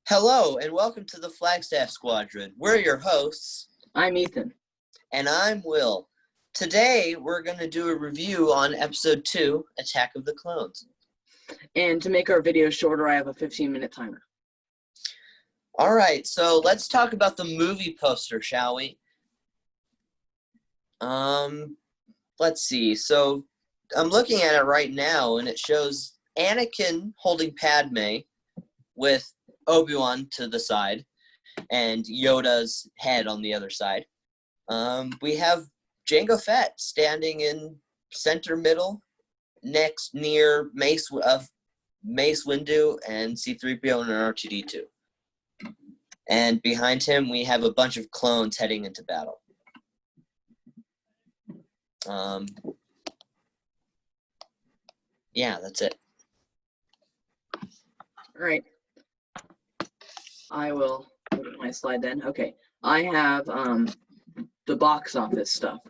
Hello, and welcome to the Flagstaff Squadron. We're your hosts. I'm Ethan. And I'm Will. Today, we're going to do a review on Episode 2, Attack of the Clones. And to make our video shorter, I have a 15-minute timer. All right, so let's talk about the movie poster, shall we? Let's see. So, I'm looking at it right now, and it shows Anakin holding Padme with Obi-Wan to the side and Yoda's head on the other side. We have Jango Fett standing in center middle next near Mace Windu and C-3PO and R2-D2. And behind him we have a bunch of clones heading into battle. Yeah, that's it. All right. I will put up my slide then. Okay. I have the box office stuff.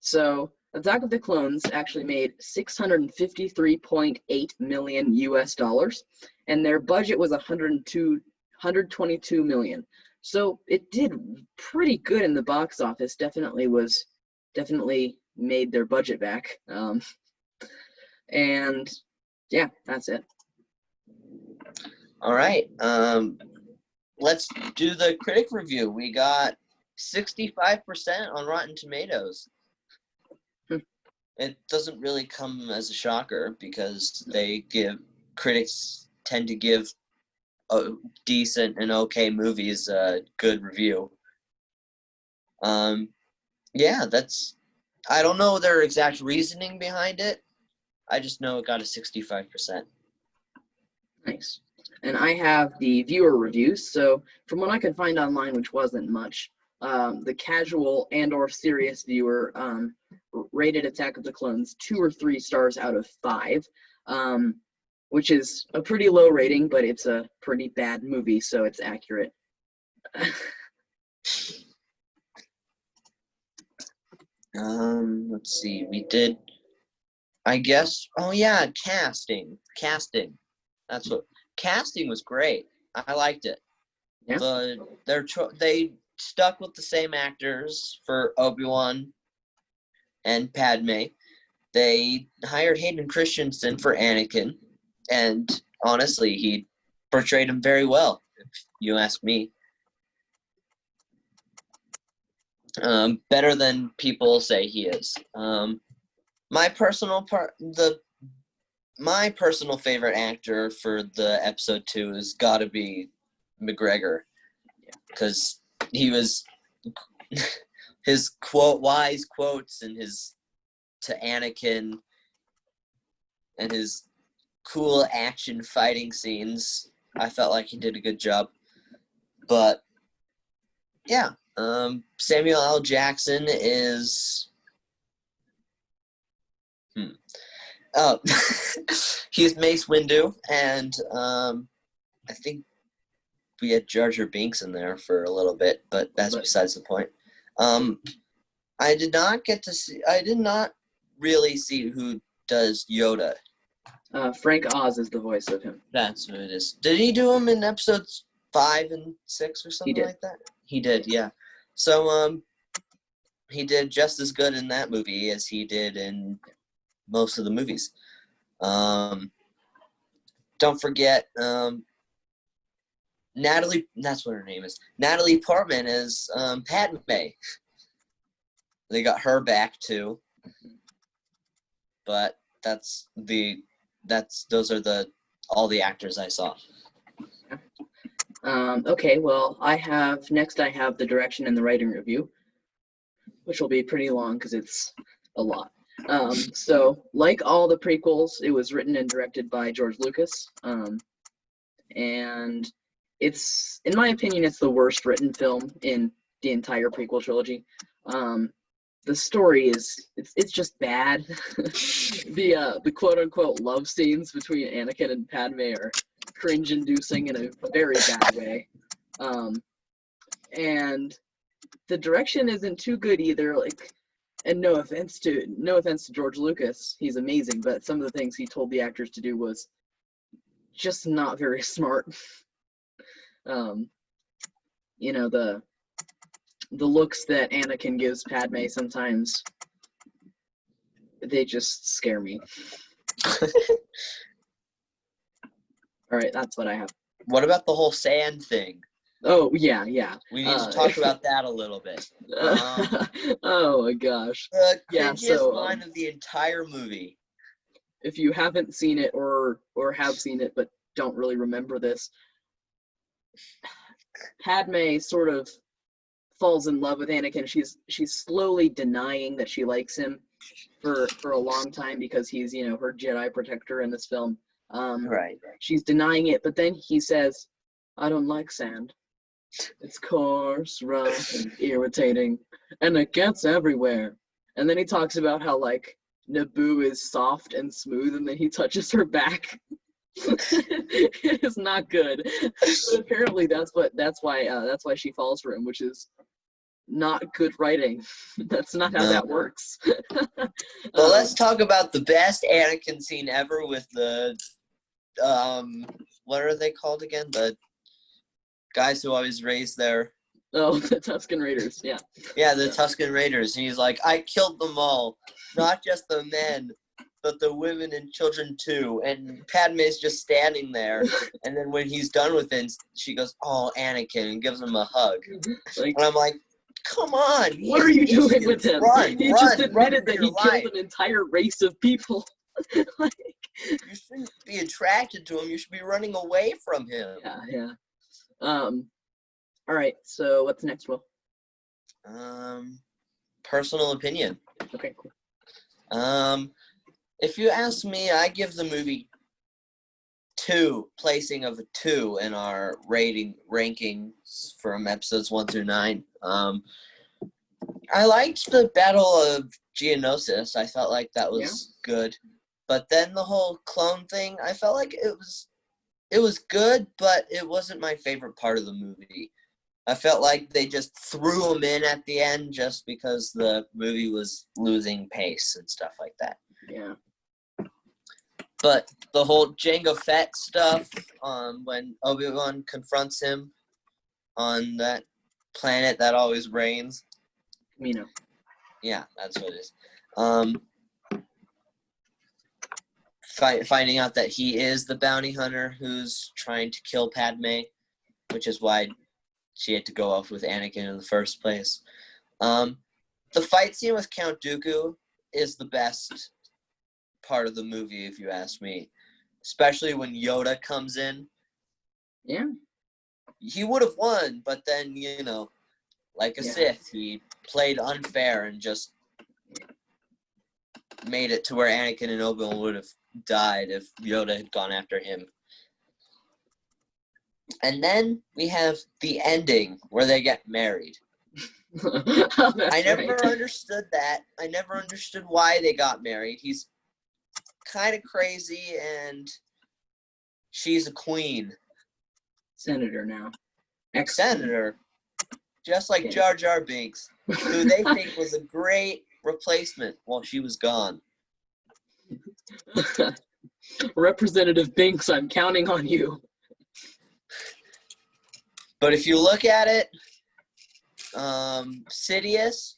So Attack of the Clones actually made $653.8 million US, and their budget was $122 million. So it did pretty good in the box office. Definitely made their budget back. And yeah, that's it. All right. Let's do the critic review. We got 65% on Rotten Tomatoes. It doesn't really come as a shocker because critics tend to give decent and okay movies a good review. Yeah, I don't know their exact reasoning behind it. I just know it got a 65%. Nice. And I have the viewer reviews. So from what I could find online, which wasn't much, the casual and or serious viewer rated Attack of the Clones 2 or 3 stars out of 5, which is a pretty low rating, but it's a pretty bad movie, so it's accurate. Let's see. We did, I guess. Oh yeah, casting. Casting was great. I liked it. Yeah. They stuck with the same actors for Obi-Wan and Padme. They hired Hayden Christensen for Anakin, and honestly, he portrayed him very well, if you ask me. Better than people say he is. My personal favorite actor for the episode 2 has got to be McGregor, because he was his wise quotes and his to Anakin and his cool action fighting scenes. I felt like he did a good job. But yeah, Samuel L. Jackson is he's Mace Windu, and I think we had Jar Jar Binks in there for a little bit, but that's besides the point. I did not really see who does Yoda. Frank Oz is the voice of him. That's what it is. Did he do him in episodes 5 and 6 or something like that? He did, yeah. So he did just as good in that movie as he did in most of the movies. Don't forget Natalie, that's what her name is. Natalie Portman is Padme. They got her back too. But those are all the actors I saw. Okay, well, I have the direction and the writing review, which will be pretty long because it's a lot. So, like all the prequels, it was written and directed by George Lucas, and it's, in my opinion, it's the worst written film in the entire prequel trilogy. The story it's just bad. The quote unquote love scenes between Anakin and Padme are cringe-inducing in a very bad way, and the direction isn't too good either. And no offense to George Lucas, he's amazing, but some of the things he told the actors to do was just not very smart. You know, the looks that Anakin gives Padme sometimes, they just scare me. All right, that's what I have. What about the whole sand thing? Oh, yeah, yeah. We need to talk about that a little bit. Oh my gosh. The Yeah, cringiest so, line of the entire movie. if you haven't seen it or have seen it but don't really remember this, Padme sort of falls in love with Anakin. She's slowly denying that she likes him for a long time because he's, you know, her Jedi protector in this film. Right. She's denying it, but then he says, "I don't like sand. It's coarse, rough, and irritating, and it gets everywhere." And then he talks about how, like, Naboo is soft and smooth, and then he touches her back. It is not good. But apparently that's why she falls for him, which is not good writing. That's not how that works. But let's talk about the best Anakin scene ever with the what are they called again? The guys who always raise their the Tusken Raiders, yeah. Yeah, the Tusken Raiders. And he's like, I killed them all. Not just the men, but the women and children too. And Padme's just standing there. And then when he's done with it, she goes, "Oh, Anakin," and gives him a hug. Like, and I'm like, come on. What are you doing with him? He just admitted that he killed an entire race of people. Like, you shouldn't be attracted to him. You should be running away from him. Yeah. All right, so what's next, Will? Personal opinion. Okay, cool. If you ask me, I give the movie 2 placing of a 2 in our rankings from episodes 1 through 9. I liked the Battle of Geonosis. I felt like that was good. But then the whole clone thing, I felt like it was good, but it wasn't my favorite part of the movie. I felt like they just threw him in at the end just because the movie was losing pace and stuff like that. Yeah. But the whole Jango Fett stuff, when Obi-Wan confronts him on that planet that always rains. Camino. Yeah, that's what it is. Finding out that he is the bounty hunter who's trying to kill Padme, which is why she had to go off with Anakin in the first place. The fight scene with Count Dooku is the best part of the movie, if you ask me. Especially when Yoda comes in. Yeah. He would have won, but then, like a Sith, he played unfair and just made it to where Anakin and Obi-Wan would have died if Yoda had gone after him. And then we have the ending where they get married. I never understood that. I never understood why they got married. He's kind of crazy, and she's a queen. Senator now. Ex-senator. Just like Jar Jar Binks, who they think was a great replacement while she was gone. Representative Binks, I'm counting on you. But if you look at it, Sidious,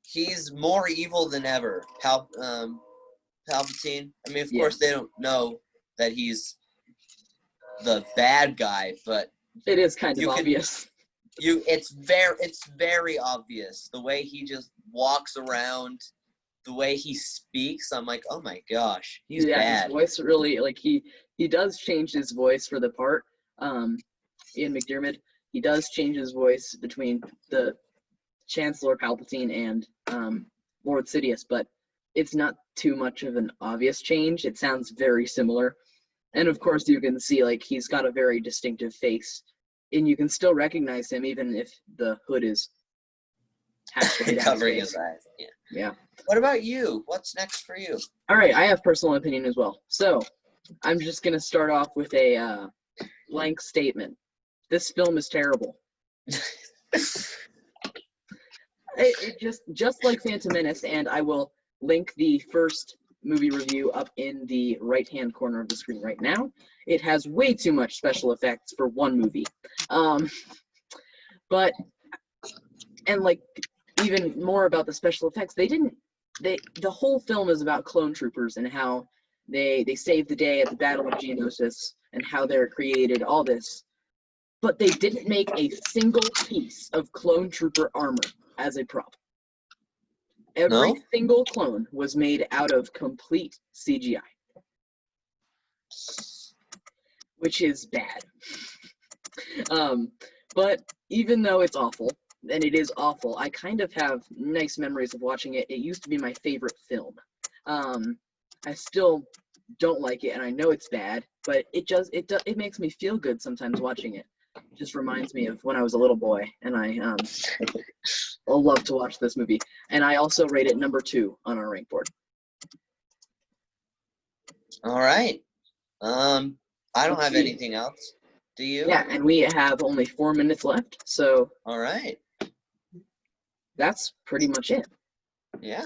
he's more evil than ever. Palpatine. I mean, of course, they don't know that he's the bad guy, but it is kind of obvious. It's very obvious. The way he just walks around, the way he speaks, I'm like, oh my gosh, he's bad. His voice really, like, he does change his voice for the part. Ian McDiarmid, he does change his voice between the Chancellor Palpatine and Lord Sidious, but it's not too much of an obvious change. It sounds very similar. And of course, you can see, like, he's got a very distinctive face, and you can still recognize him even if the hood is halfway covering his eyes. Yeah. What about you? What's next for you? All right, I have personal opinion as well. So I'm just going to start off with a blank statement. This film is terrible. It just like Phantom Menace, and I will link the first movie review up in the right-hand corner of the screen right now. It has way too much special effects for one movie. But, and like, even more about the special effects, the whole film is about clone troopers and how they saved the day at the Battle of Geonosis and how they're created, all this. But they didn't make a single piece of clone trooper armor as a prop. Every No? single clone was made out of complete CGI, which is bad. But even though it's awful, and it is awful, I kind of have nice memories of watching it. It used to be my favorite film. I still don't like it, and I know it's bad, but it makes me feel good sometimes watching it. It just reminds me of when I was a little boy, and I love to watch this movie. And I also rate it number 2 on our rank board. All right. I don't have Okay. anything else. Do you? Yeah, and we have only 4 minutes left, so All right. that's pretty much it. Yeah.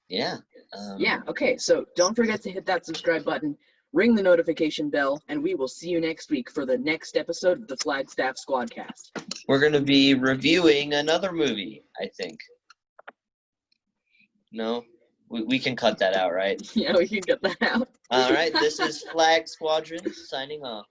Yeah. Yeah, okay, so don't forget to hit that subscribe button, ring the notification bell, and we will see you next week for the next episode of the Flagstaff Squadcast. We're going to be reviewing another movie, I think. No? We can cut that out, right? Yeah, we can get that out. All right. This is Flag Squadron signing off.